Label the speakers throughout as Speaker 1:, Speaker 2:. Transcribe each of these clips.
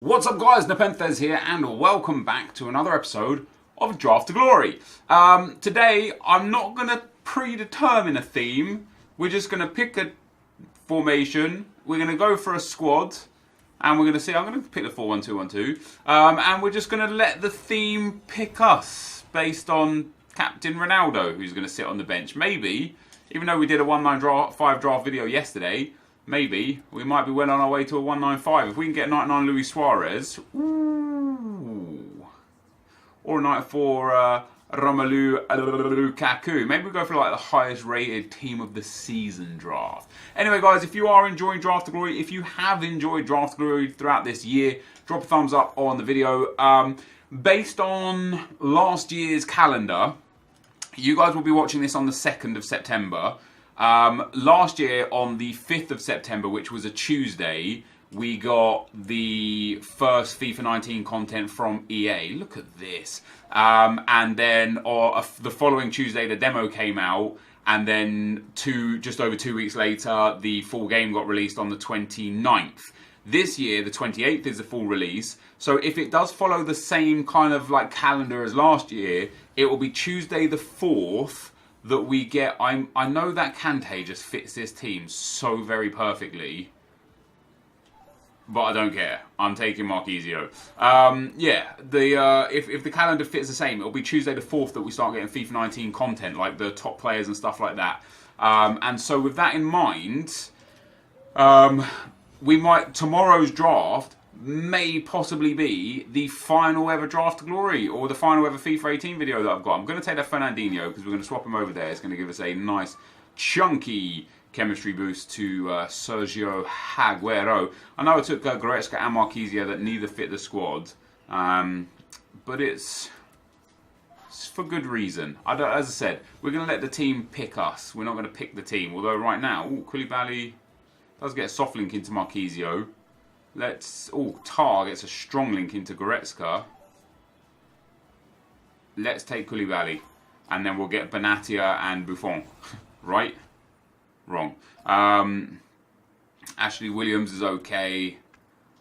Speaker 1: What's up guys, NepentheZ here and welcome back to another episode of Draft to Glory. Today I'm not going to predetermine a theme, we're just going to pick a formation, we're going to go for a squad and we're going to see, I'm going to pick the 4-1-2-1-2 and we're just going to let the theme pick us based on Captain Ronaldo who's going to sit on the bench. Maybe, even though we did a 195 draft video yesterday, maybe we might be well on our way to a 195. If we can get 99 Luis Suarez, ooh, or a 94 Romelu Lukaku. Maybe we go for like the highest rated team of the season draft. Anyway guys, if you are enjoying Draft to Glory, if you have enjoyed Draft to Glory throughout this year, drop a thumbs up on the video. Based on last year's calendar, you guys will be watching this on the 2nd of September. Last year on the 5th of September, which was a Tuesday, we got the first FIFA 19 content from EA. Look at this. And then the following Tuesday, the demo came out. And then just over 2 weeks later, the full game got released on the 29th. This year, the 28th is the full release. So if it does follow the same kind of like calendar as last year, it will be Tuesday the 4th. That we get, I know that Kante just fits this team so very perfectly, but I don't care. I'm taking Marquisio. Yeah, if the calendar fits the same, it'll be Tuesday the 4th that we start getting FIFA 19 content, like the top players and stuff like that. And so with that in mind, we might, tomorrow's draft may possibly be the final ever Draft to Glory or the final ever FIFA 18 video that I've got. I'm going to take that Fernandinho because we're going to swap him over there. It's going to give us a nice chunky chemistry boost to Sergio Aguero. I know I took Goretzka and Marquisio that neither fit the squad, but it's for good reason. As I said, we're going to let the team pick us. We're not going to pick the team. Although right now, Koulibaly does get a soft link into Marquisio. Tar gets a strong link into Goretzka. Let's take Koulibaly. And then we'll get Benatia and Buffon. Right? Wrong. Ashley Williams is okay.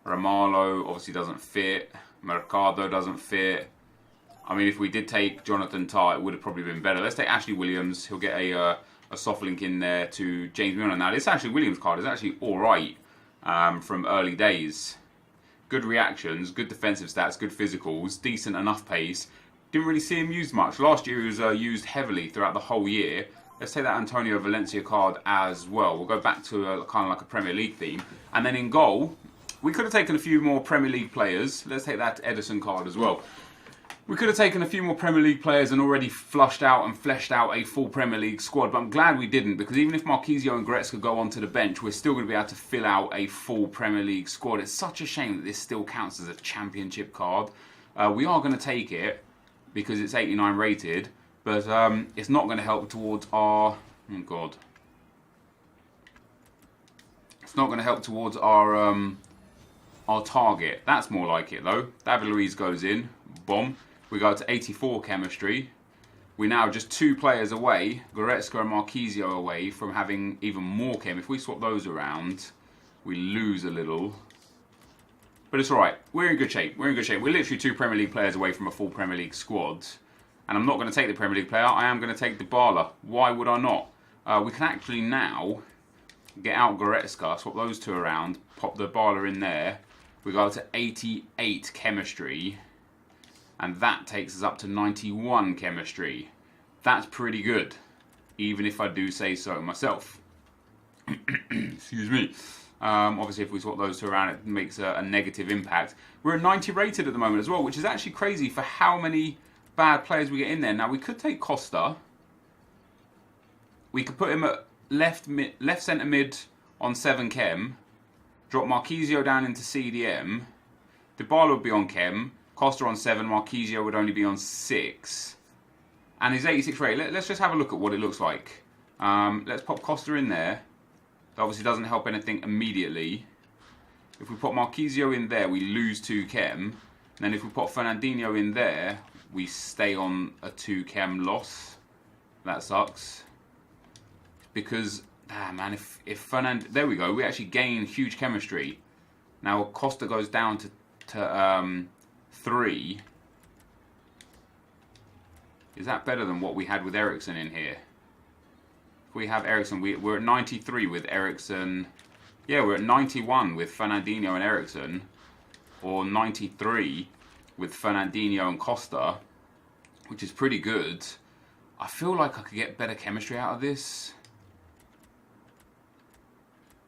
Speaker 1: Romalo obviously doesn't fit. Mercado doesn't fit. I mean, if we did take Jonathan Tah, it would have probably been better. Let's take Ashley Williams. He'll get a soft link in there to James Milner. Now, this Ashley Williams card is actually alright. From early days. Good reactions, good defensive stats, good physicals, decent enough pace. Didn't really see him used much. Last year he was used heavily throughout the whole year. Let's take that Antonio Valencia card as well. We'll go back to kind of like a Premier League theme. And then in goal, we could have taken a few more Premier League players. Let's take that Edison card as well. We could have taken a few more Premier League players and already flushed out and fleshed out a full Premier League squad, but I'm glad we didn't, because even if Marquisio and Goretzka go onto the bench, we're still going to be able to fill out a full Premier League squad. It's such a shame that this still counts as a championship card. We are going to take it because it's 89 rated, but it's not going to help towards our... Oh, God. It's not going to help towards our target. That's more like it, though. David Luiz goes in. Bomb. We go to 84 chemistry. We're now just 2 players away, Goretzka and Marquisio away from having even more chem. If we swap those around, we lose a little. But it's alright. We're in good shape. We're in good shape. We're literally 2 Premier League players away from a full Premier League squad. And I'm not going to take the Premier League player. I am going to take Dybala. Why would I not? We can actually now get out Goretzka, swap those 2 around, pop Dybala in there. We go to 88 chemistry. And that takes us up to 91 chemistry. That's pretty good, even if I do say so myself. Excuse me. Obviously, if we swap those 2 around, it makes a negative impact. We're at 90 rated at the moment as well, which is actually crazy for how many bad players we get in there. Now, we could take Costa. We could put him at left centre mid on 7 chem. Drop Marquisio down into CDM. Dybala would be on chem. Costa on 7, Marquisio would only be on 6. And his 86 rate, let's just have a look at what it looks like. Let's pop Costa in there. That obviously doesn't help anything immediately. If we put Marquisio in there, we lose 2 chem. And then if we put Fernandinho in there, we stay on a 2 chem loss. That sucks. Because, man, if Fernand... There we go, we actually gain huge chemistry. Now Costa goes down to 3. Is that better than what we had with Eriksen in here? If we have Eriksen, we're at 93 with Eriksen. Yeah, we're at 91 with Fernandinho and Eriksen. Or 93 with Fernandinho and Costa, which is pretty good. I feel like I could get better chemistry out of this.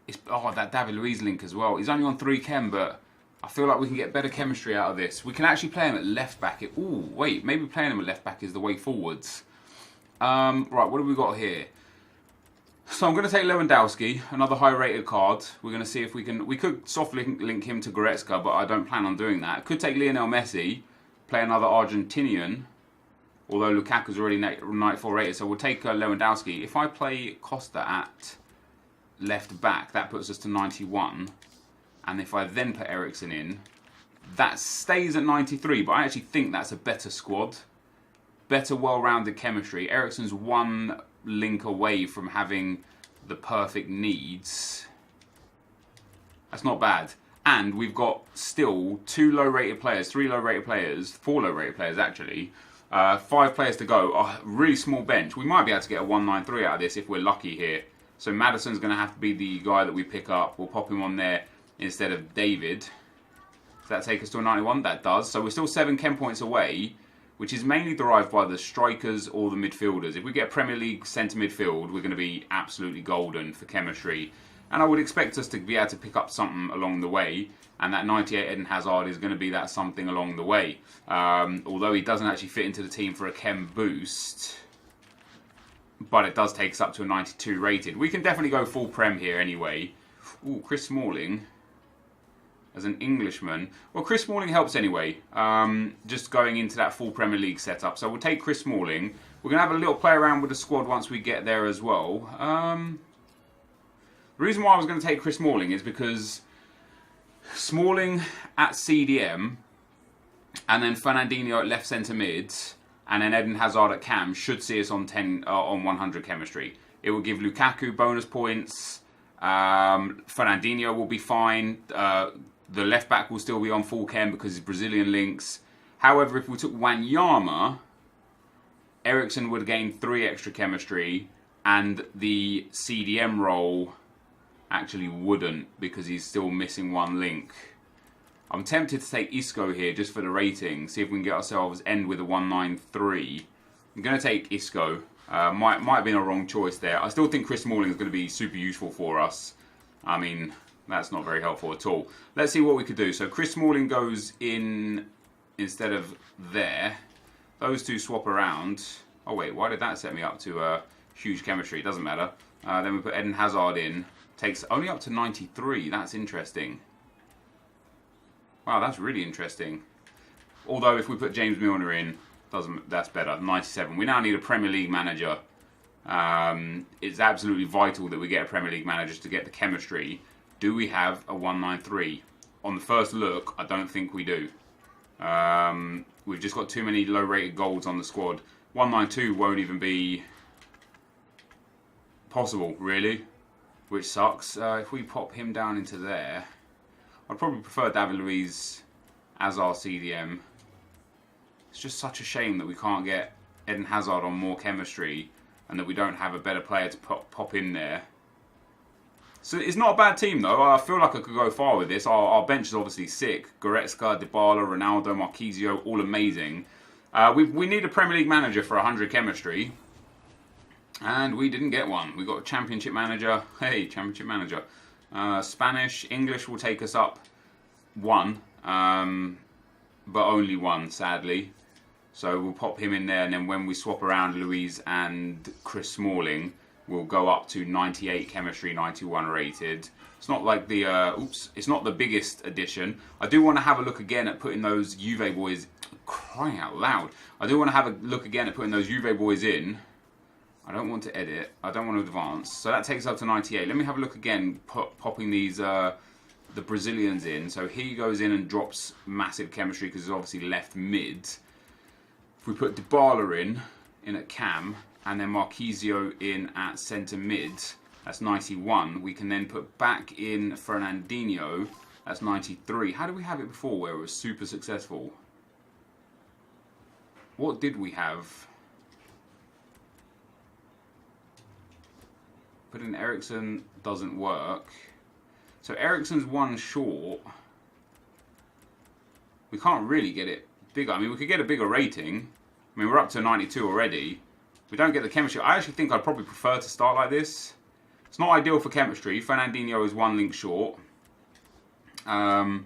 Speaker 1: That David Luiz link as well. He's only on 3 chem, but I feel like we can get better chemistry out of this. We can actually play him at left back. Ooh, wait, maybe playing him at left back is the way forwards. Right, what have we got here? So I'm going to take Lewandowski, another high-rated card. We're going to see if we can... We could soft link him to Goretzka, but I don't plan on doing that. Could take Lionel Messi, play another Argentinian, although Lukaku's already 94 rated, so we'll take Lewandowski. If I play Costa at left back, that puts us to 91. And if I then put Eriksen in, that stays at 93, but I actually think that's a better squad. Better, well-rounded chemistry. Eriksen's one link away from having the perfect needs. That's not bad. And we've got still 2 low-rated players, 3 low-rated players, 4 low-rated players actually. 5 players to go. A really small bench. We might be able to get a 193 out of this if we're lucky here. So Maddison's going to have to be the guy that we pick up. We'll pop him on there instead of David. Does that take us to a 91? That does. So we're still 7 chem points away, which is mainly derived by the strikers or the midfielders. If we get Premier League centre midfield, we're going to be absolutely golden for chemistry. And I would expect us to be able to pick up something along the way. And that 98 Eden Hazard is going to be that something along the way. Although he doesn't actually fit into the team for a chem boost. But it does take us up to a 92 rated. We can definitely go full Prem here anyway. Ooh, Chris Smalling as an Englishman. Well, Chris Smalling helps anyway. Just going into that full Premier League setup. So we'll take Chris Smalling. We're going to have a little play around with the squad once we get there as well. The reason why I was going to take Chris Smalling is because Smalling at CDM and then Fernandinho at left centre mid and then Eden Hazard at cam should see us on 100 chemistry. It will give Lukaku bonus points. Fernandinho will be fine. The left back will still be on full chem because he's Brazilian links. However, if we took Wanyama, Eriksen would gain 3 extra chemistry and the CDM role actually wouldn't because he's still missing 1 link. I'm tempted to take Isco here just for the rating, see if we can get ourselves end with a 193. I'm going to take Isco. Might have been a wrong choice there. I still think Chris Smalling is going to be super useful for us. I mean, that's not very helpful at all. Let's see what we could do. So Chris Smalling goes in instead of there. Those 2 swap around. Oh wait, why did that set me up to huge chemistry? It doesn't matter. Then we put Eden Hazard in. Takes only up to 93. That's interesting. Wow, that's really interesting. Although if we put James Milner in, that's better. 97. We now need a Premier League manager. It's absolutely vital that we get a Premier League manager to get the chemistry. Do we have a 193? On the first look, I don't think we do. We've just got too many low-rated golds on the squad. 192 won't even be possible, really, which sucks. If we pop him down into there, I'd probably prefer David Luiz as our CDM. It's just such a shame that we can't get Eden Hazard on more chemistry and that we don't have a better player to pop in there. So it's not a bad team though. I feel like I could go far with this. Our bench is obviously sick. Goretzka, Dybala, Ronaldo, Marquisio, all amazing. We need a Premier League manager for 100 chemistry. And we didn't get one. We got a Championship manager. Hey, Championship manager. Spanish, English will take us up 1. But only 1, sadly. So we'll pop him in there, and then when we swap around Luiz and Chris Smalling, we'll go up to 98 chemistry, 91 rated. It's not like the it's not the biggest addition. I do want to have a look again at putting those Juve boys, crying out loud. I do want to have a look again at putting those Juve boys in. I don't want to edit. I don't want to advance. So that takes us up to 98. Let me have a look again, popping these the Brazilians in. So he goes in and drops massive chemistry because he's obviously left mid. If we put Dybala in at cam, and then Marquisio in at centre mid, that's 91. We can then put back in Fernandinho That's 93. How did we have it before where it was super successful? What did we have? Put in Ericsson doesn't work. So Ericsson's one short. We can't really get it bigger. I mean, we could get a bigger rating. I mean, we're up to 92 already. We don't get the chemistry. I actually think I'd probably prefer to start like this. It's not ideal for chemistry. Fernandinho is one link short. Oh,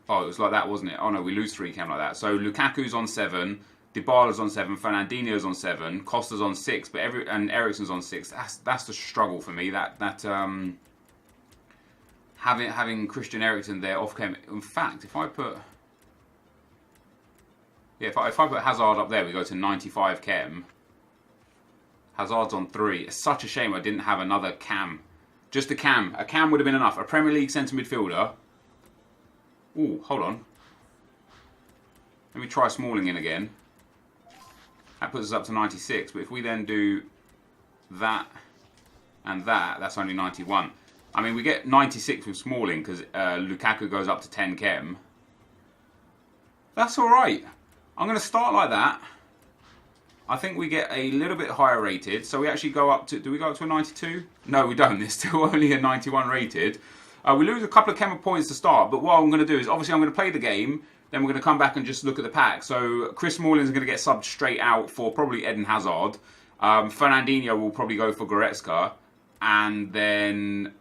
Speaker 1: it was like that, wasn't it? Oh no, we lose 3 chem like that. So Lukaku's on 7, Dybala's on 7, Fernandinho's on 7, Costa's on 6, but and Ericsson's on 6. That's the struggle for me. Having Christian Eriksen there off chem. In fact, if I put if I put Hazard up there, we go to 95 chem. Hazard's on 3. It's such a shame I didn't have another cam. Just a cam. A cam would have been enough. A Premier League centre midfielder. Ooh, hold on. Let me try Smalling in again. That puts us up to 96. But if we then do that and that, that's only 91. I mean, we get 96 with Smalling because Lukaku goes up to 10 chem. That's alright. I'm going to start like that. I think we get a little bit higher rated. So we actually go up to... Do we go up to a 92? No, we don't. It's still only a 91 rated. We lose a couple of chemical points to start. But what I'm going to do is, obviously, I'm going to play the game. Then we're going to come back and just look at the pack. So Chris Smalling's going to get subbed straight out for probably Eden Hazard. Fernandinho will probably go for Goretzka. And then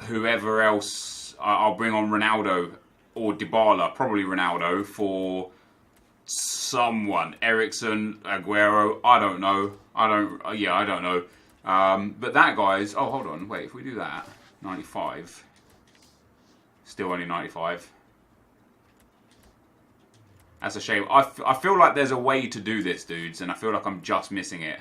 Speaker 1: whoever else... I'll bring on Ronaldo or Dybala. Probably Ronaldo for... someone. Ericsson, Aguero, I don't know. I don't know. But that guy's... Oh, hold on. Wait, if we do that, 95. Still only 95. That's a shame. I feel like there's a way to do this, dudes, and I feel like I'm just missing it.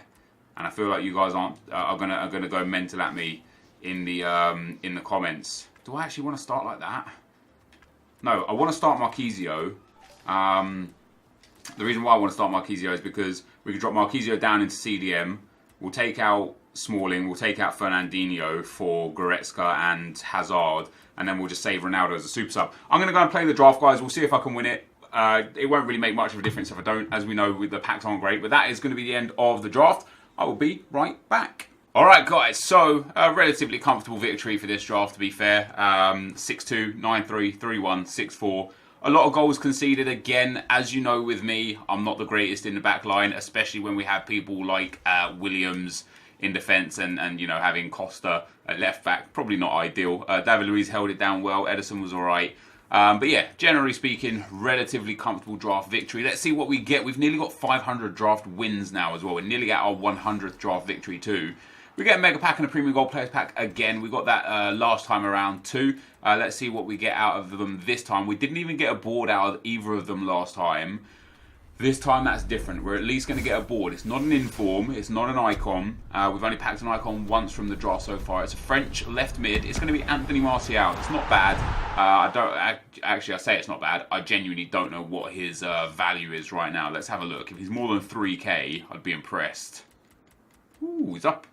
Speaker 1: And I feel like you guys are gonna go mental at me in the comments. Do I actually want to start like that? No, I want to start Marquisio. The reason why I want to start Marquisio is because we can drop Marquisio down into CDM. We'll take out Smalling. We'll take out Fernandinho for Goretzka and Hazard. And then we'll just save Ronaldo as a super sub. I'm going to go and play the draft, guys. We'll see if I can win it. It won't really make much of a difference if I don't. As we know, the packs aren't great. But that is going to be the end of the draft. I will be right back. Alright guys, so a relatively comfortable victory for this draft, to be fair. 6-2, 9-3, 3-1, 6-4. A lot of goals conceded. Again, as you know with me, I'm not the greatest in the back line, especially when we have people like Williams in defence and you know, having Costa at left back. Probably not ideal. David Luiz held it down well. Ederson was alright. But yeah, generally speaking, relatively comfortable draft victory. Let's see what we get. We've nearly got 500 draft wins now as well. We're nearly at our 100th draft victory too. We get a mega pack and a premium gold players pack again. We got that last time around too. Let's see what we get out of them this time. We didn't even get a board out of either of them last time. This time that's different. We're at least going to get a board. It's not an inform. It's not an icon. We've only packed an icon once from the draft so far. It's a French left mid. It's going to be Anthony Martial. It's not bad. I say it's not bad. I genuinely don't know what his value is right now. Let's have a look. If he's more than 3k, I'd be impressed. Ooh, he's up.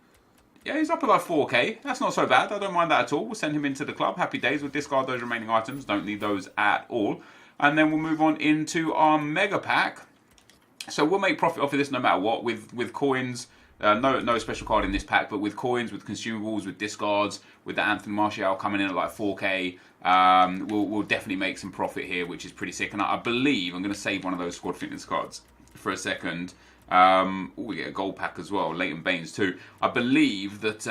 Speaker 1: Yeah, he's up at like 4k. That's not so bad. I don't mind that at all. We'll send him into the club. Happy days. We'll discard those remaining items. Don't need those at all. And then we'll move on into our mega pack. So we'll make profit off of this no matter what. With coins, no special card in this pack, but with coins, with consumables, with discards, with the Anthony Martial coming in at like 4k, we'll definitely make some profit here, which is pretty sick. And I believe I'm going to save one of those squad fitness cards for a second. We get a gold pack as well, Leighton Baines too. I believe that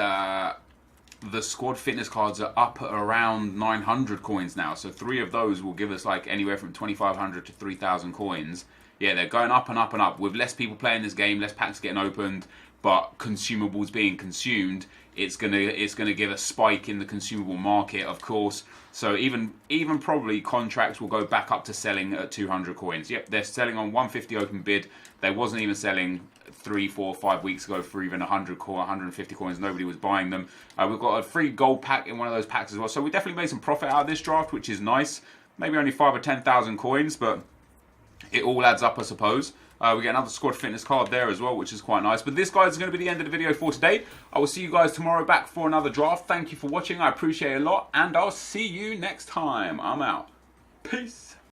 Speaker 1: the squad fitness cards are up at around 900 coins now. So 3 of those will give us like anywhere from 2,500 to 3,000 coins. Yeah, they're going up and up and up. With less people playing this game, less packs getting opened, but consumables being consumed, it's gonna give a spike in the consumable market, of course. So even probably contracts will go back up to selling at 200 coins. Yep, they're selling on 150 open bid. They wasn't even selling 3, 4, 5 weeks ago for even 150 coins. Nobody was buying them. We've got a free gold pack in one of those packs as well. So we definitely made some profit out of this draft, which is nice. Maybe only 5 or 10,000 coins, but it all adds up, I suppose. We get another squad fitness card there as well, which is quite nice. But this, guys, is going to be the end of the video for today. I will see you guys tomorrow back for another draft. Thank you for watching. I appreciate it a lot. And I'll see you next time. I'm out. Peace.